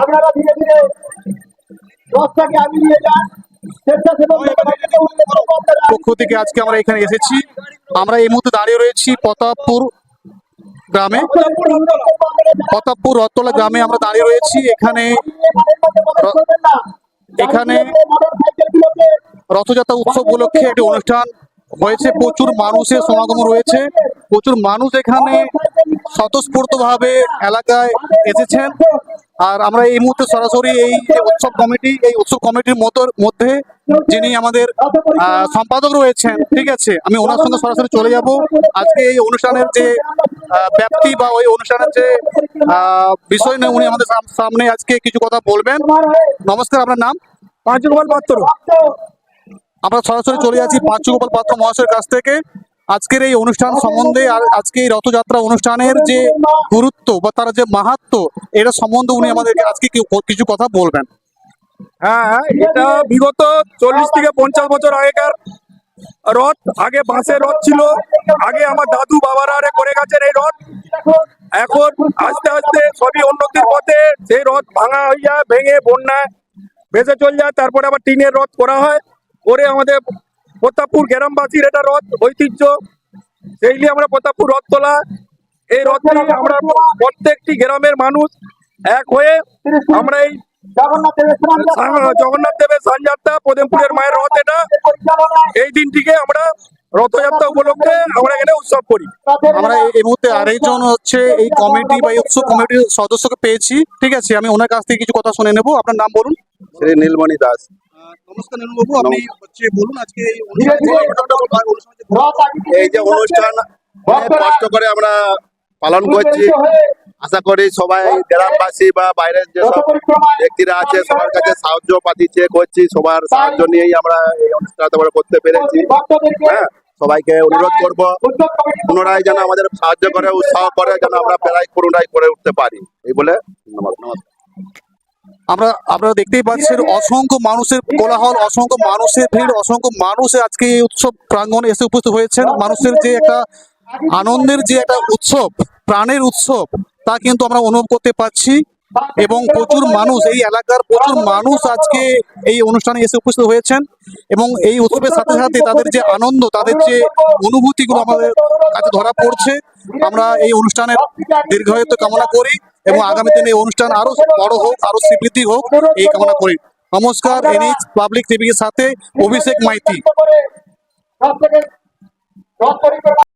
আপনারা ধীরে ধীরে রথটাকে আগিয়ে নিয়ে যান। পক্ষ থেকে আজকে আমরা এখানে এসেছি। আমরা এই মুহূর্তে দাঁড়িয়ে রয়েছি প্রতাপপুর গ্রামে, প্রতাপপুর রথতলা গ্রামে আমরা দাঁড়িয়ে রয়েছি। এখানে রথযাত্রা উৎসব উপলক্ষে একটি অনুষ্ঠান হয়েছে, প্রচুর মানুষের সমাগম রয়েছে, প্রচুর মানুষ এখানে স্বতঃস্ফূর্তভাবে এলাকায় এসেছেন। আর আমরা এই মুহূর্তে সরাসরি এই যে উৎসব কমিটির মধ্যে যিনি আমাদের সম্পাদক রয়েছেন, ঠিক আছে, আমি ওনার সঙ্গে সরাসরি চলে যাব। আজকে এই অনুষ্ঠানের যে ব্যাপ্তি বা ওই অনুষ্ঠানের যে বিষয় নিয়ে উনি আমাদের সামনে আজকে কিছু কথা বলবেন। নমস্কার, আপনার নাম? পাঁচগোপাল পাত্র। আমরা সরাসরি চলে যাচ্ছি পাঁচগোপাল পাত্র মহাশয়ের কাছ থেকে আজকের এই অনুষ্ঠান সম্বন্ধে আর আজকে এই রথযাত্রা অনুষ্ঠানের যে গুরুত্ব বা তার যে মাহাত্ম্য, এটা সম্বন্ধে উনি আমাদেরকে আজকে কিছু কথা বলবেন। হ্যাঁ, এটা বিগত 40 থেকে 50 বছর আগেকার রথ। আগে বাঁশের রথ ছিল, আগে আমার দাদু বাবারা করে গেছেন এই রথ। এখন আস্তে আস্তে সবই উন্নতির পথে সেই রথ ভাঙা হয়ে যায়, ভেঙে বন্যায় ভেসে চলে যায়। তারপরে আবার টিনের রথ করা হয়, করে আমাদের প্রতাপপুর গ্রামবাসীর এটা রথ ঐতিহ্য। সেই নিয়ে আমরা প্রতাপপুর রথ তোলা, এই রথ নিয়ে আমরা প্রত্যেকটি গ্রামের মানুষ এক হয়ে আমরা এই জগন্নাথ দেবের সানযাত্রা, পদেমপুরের মায়ের রথ, এটা এই দিনটিকে আমরা রথযাত্রা উপলক্ষে আমরা এখানে উৎসব করি। আমরা এই মুহূর্তে আরেকজন হচ্ছে এই কমিটি বা উৎসব কমিটির সদস্যকে পেয়েছি, ঠিক আছে, আমি ওনার কাছ থেকে কিছু কথা শুনে নেব। আপনার নাম বলুন? শ্রী নীলমণি দাস। নমস্কার নীলবাবু, আপনি হচ্ছে বলুন আজকে এই যে অনুষ্ঠান অনেক কষ্ট করে আমরা পালন করছি, আশা করি সবাই গ্রামবাসী বা বাইরের যেসব ব্যক্তিরা আছে সবার কাছে সাহায্য পাতিছে করছি, সবার সাহায্য নিয়েই আমরা এই অনুষ্ঠানটা করতে পেরেছি। হ্যাঁ, সবাইকে অনুরোধ করব পুনরায় যেন আমাদের সাহায্য করে, উৎসাহ করে, যেন আমরা প্রায় পুনরায় করে উঠতে পারি। এই বলে নমস্কার। আপনারা দেখতেই পাচ্ছেন অসংখ্য মানুষের কোলাহল, অসংখ্য মানুষের ভিড়, অসংখ্য মানুষ আজকে এই উৎসব প্রাঙ্গণে এসে উপস্থিত হয়েছেন। মানুষের যে একটা আনন্দের যে একটা উৎসব, প্রাণের উৎসব, তা কিন্তু আমরা অনুভব করতে পারছি। এবং প্রচুর মানুষ, এই এলাকার প্রচুর মানুষ আজকে এই অনুষ্ঠানে এসে উপস্থিত হয়েছেন এবং এই উৎসবের সাথে সাথে তাদের যে আনন্দ, তাদের যে অনুভূতিগুলো আমাদের কাছে ধরা পড়ছে। আমরা এই অনুষ্ঠানের দীর্ঘায়িত কামনা করি এবং আগামী দিনে এই অনুষ্ঠান আরো বড় হোক, আরো স্বীকৃতি হোক, এই কামনা করি। নমস্কার, এনএইচ পাবলিক টিভির সাথে অভিষেক মাইতি।